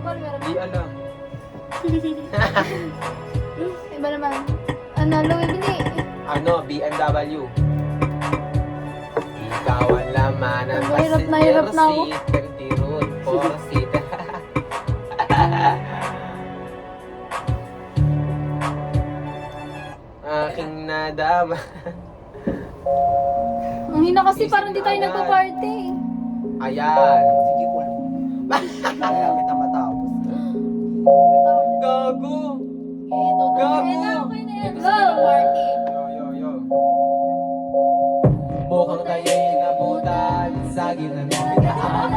Paul, meron Di alam. Iba naman. Ano, Louis Bini. Ano, BMW. Ikaw ang laman ng Hirap na hirap na ako. seat, empty road, 4 seat. Aking nadama. Ang hina kasi parang di tayo nagpa-party. Ayan. Sige, Paul. Kaya kita matapos. Gago. Okay na, okay na yan. Go! Yo, yo, yo. Mukhang tayo'y nabutan sa gitna ng biglaan.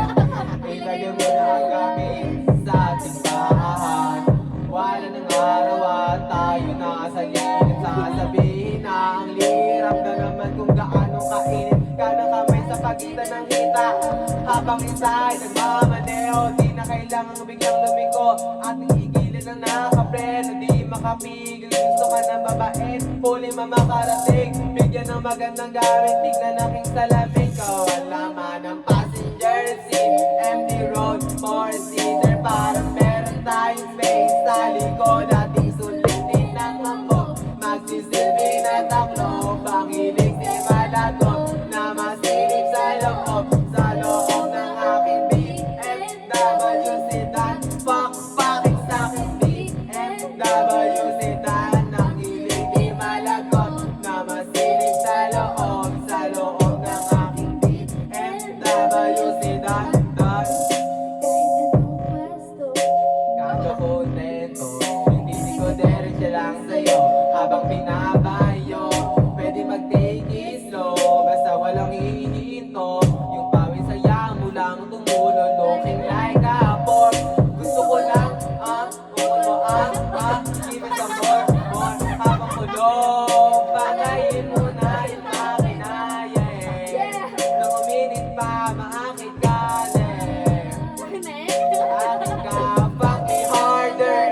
Itayo mo na ang gamit sa ating bahan. Wala nang arawan, tayo nasa liit. Sasabihin na ang lirap na naman kung gaano kainit ka na kamay sa pagitan ng hita. Habang isa ay nagmamaneho, di na kailangang biglang lumiko. Ating igilid ang nakapreno, di makapigil. Gusto ka ng babait, huli mamakarating. Bigyan ng magandang gamit, tignan aking salamin. Kawala man ang passenger seat, empty road, 4-seater. Parang meron tayong space sa likod. Ating sulitin ng ambog, magsisilbi na taklo. Pangilig ni Malagot na masilip sa loob ng aking BMW sedan. Pakpaking sa aking BMW sedan. Ang ilig ni Malagot na masilip sa loob ng aking BMW sedan. Kaya kontento, hindi ko diretso lang sa'yo. Habang binabayo, pwede mag-take it slow. Basta walang hihinto, yung pawis saya mo lang tumulo. Looking like a pork. Gusto ko lang, give it some more. Habang kulong, patayin mo na yung makinaya nang uminit pa, maakit ka akin ka, fucking harder.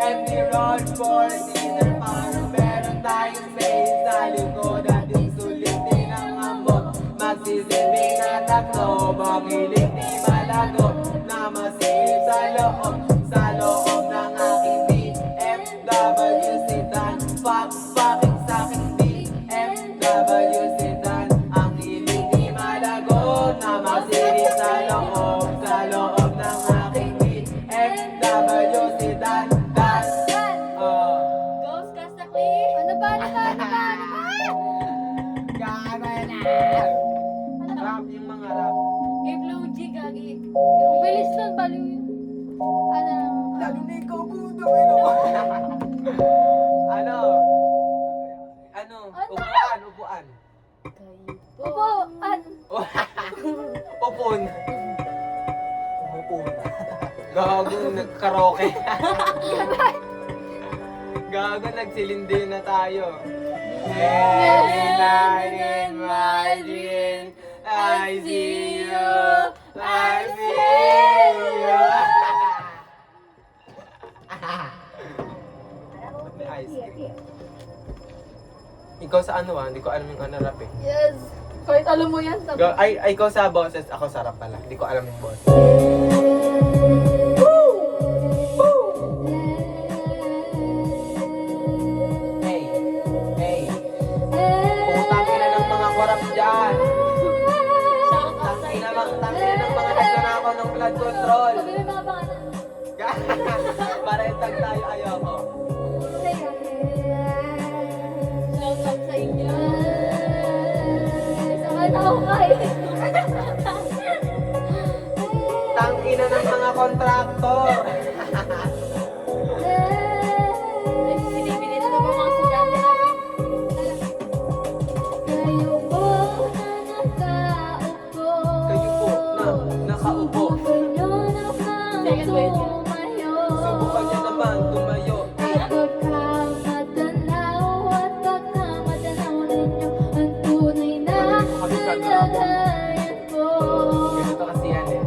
Empty road, 4-seater. Parang meron tayong space sa likod. Ating sulitin ang ambot, magsisilbing na taklo. Magilig ni Malagot na masilip sa loob ng aking BMW sedan. Fucking sa aking BMW sedan. Ang hilig ni Malagot na masilip sa loob ng aking BMW sedan. Ghost Castakli. Ano ba? Rap, yung mga rap. Kay Blue G, gagi. Yung bilis nun, baliw yun. Ano? Lalo na ikaw, puto. Ano? Upuan. Opo, Upon. Umupo na. Gago, nagkaraoke. Gago, nagsilindi na tayo. Every night in my dream, I see you, I feel you. Ba't may ice cream? Ikaw sa ano Hindi ko alam yung ano rap eh. Yes. Kahit alam mo yan. Ikaw sa boses, ako sa rap pala. Hindi ko alam yung boses. Hey, hey. Putang ina ng mga korap dyan. Tangina ng mga nagnanakaw ng blood control. Sabi mo yung mga pangalan. Para itag tayo, ayoko. Shout out sa inyo. Isang tao ka eh. Tangina ng mga kontraktor. Sinibili na naman mga estudyante natin. Kayo po na nakaupo. Kayo po na nakaupo. Subukan nyo naman tumayo. Subukan niya naman tumayo. At pagkamatanaw at pagkamatanaw ninyo ang tunay na kalagayan ko. Ganito kasi yan eh.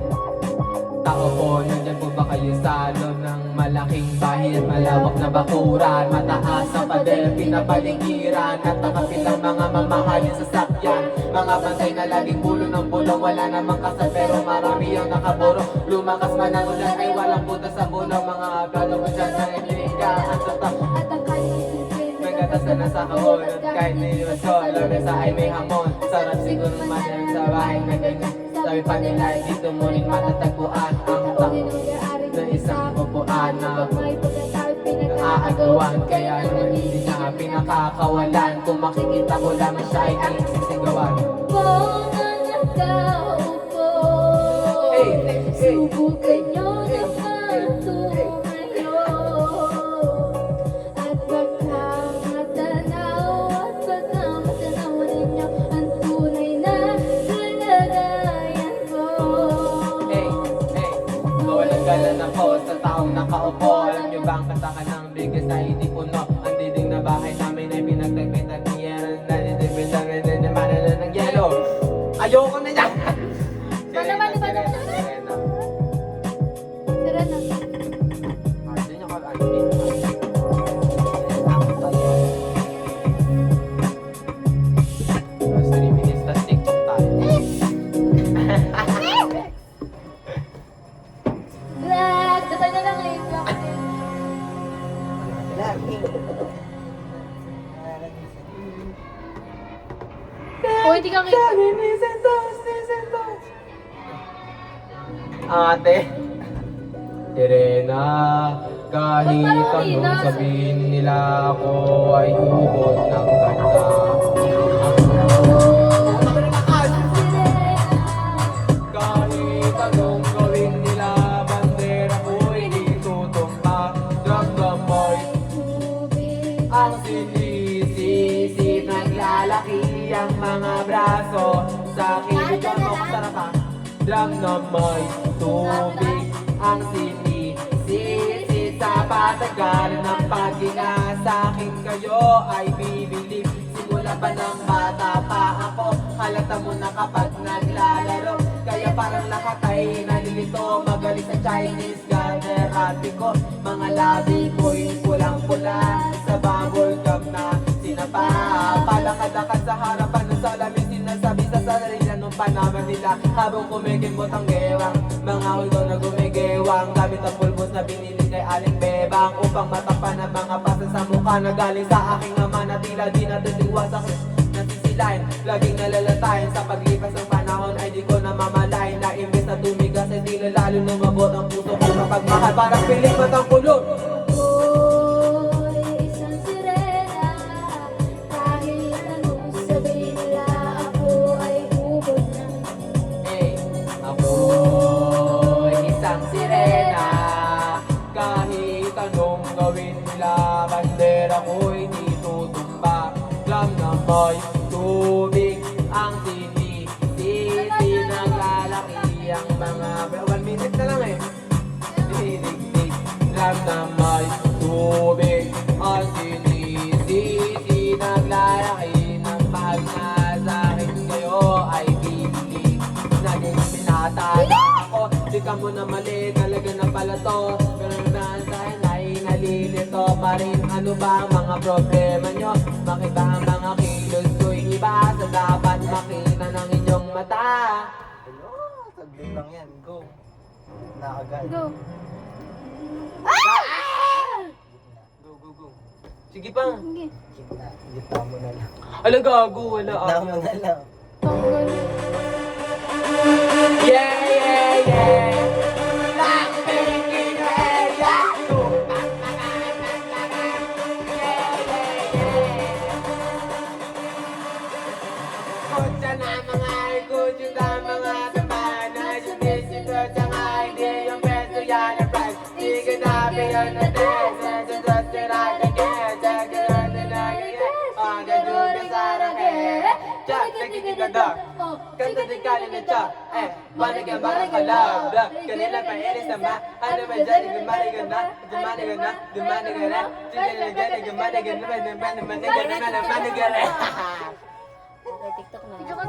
Tao po, nandyan po ba kayo sa loob ng malaking bahay at malawak na bakuran? Mataas ang pader, pinapaligiran at nakapilang mga mamahalin sasakyan. Mga bantay na laging bulo ng bulong, wala namang kasal pero marami ang nakaburo. Lumakas man ang ulan ay walang butas sa bulong. Mga aplado ko dyan ng ipinigaan sa top. At ang kanyang Nagatas na nasa kahon at kahit niwas ko, lamesa ay may hamon. Sarap siguro man sa bahay na ganyan. Sabi pa nila, dito mo rin matatagpuan ang tao na isang upuan na aagawan. Kaya naman hindi niya pinakakawalan. Kung makikita ko lamang siya ay aling sisigawan. Kung ang nakaupo, Hey, hey, hey, subukan nyo naman tumayo. At baka matanaw ninyo ang tunay na kalagayan ko. hey, hey. Mawalang galan ako sa taong nakaupo. Alam niyo ba ang kataka ng bigas ay hindi puno? Ang diding na bahay namin ay pinagtagpitan ng yero. Nanidipitan naman ng yelo. Ayoko na yan! Naman, iba naman. Sirena. Serena. Diyan ako, ay, dito. Tapos 3 minutes, tas TikTok tayo. Black! Datay na lang eh. Black. Lagi. O, hindi ka kita. Ate, Sirena, kahit Ba't parang anong mahina? sabihin nila ako ay ubod ng ganda. Kahit anong gawin nila, bandera ko'y di tutumba. Ramdam mo'y ang sinisisi, naglalaki ang mga braso. Sa akin, ikaw mo kasarapan. Ramdam mo'y tubig ang sinisisi. Sa patagal ng paghinga sa akin kayo ay bibilib. Simula pa ng bata pa ako, halata mo na kapag naglalaro. Kaya parang lahat ay nalilito, magaling sa Chinese gunner ate ko. Mga labi ko'y pulang-pula sa bubble gum na sinapa. Palakad-lakad sa harapan ng salamin, sinasabi sa sarili nung panaman nila. Habang kumikimot ang gewang, mga hulgo na gumigewang. Gamit ang pulbos na binili kay Aling Bebang, upang matakpan ang mga pasa sa mukha na galing sa aking ama na tila di natitiwasak. Nasisilain, laging nalalatayin sa paglipas ng panahon ay di ko namamalayan na imbes na tumigas ay tila lalo lumabot ang puso ko kapag mahal. Parang piling matang pulot. Ako'y isang sirena. Kahit anong sabihin nila, ako ay ubod ng Hey, ako'y isang sirena. Kahit anong gawin nila, bandera ko'y di tutumba. Alam na may tubig ang sinisisi, naglalaki ang mga 1 minute na lang eh. Dinidigdig. Alam na may tubig ang sinisisi, naglalaki ng pagna sa akin kayo ay bibili. Naging pinatala ako, di ka mo na mali, talaga na pala to. Pero naman sa'kin ay nalilito pa rin. Ano ba ang mga problema nyo? Bakit ba ang mga kilos ko'y iba sa dapat makita ng inyong mata? Hello, saglit lang yan. Go. Nakagal. Go. Go, go, go. Sige pa. Sige. Gitna. Gitna mo na lang. Ala gago, wala Gitna mo na lang. Tungkol. Yeah, yeah, yeah. Blackpink in your area. Kutsa na mga ikutsa na mga tambahan na sinisito sa mga hindi yung peso yan ang price. Di ka na piyon na dance. Sa dust na again. Sa gano'n na nagiging. Ang gaduga sa raket. Jack, nagkikiganda. Kanta din kali na cha, Manigan barang kalab, kanila pa ilis na ma. Ano ba dyan, gumanigan na, gumanigan na, gumanigan na. Gumanigan na, gumanigan na, gumanigan na, gumanigan na. Okay, TikTok na.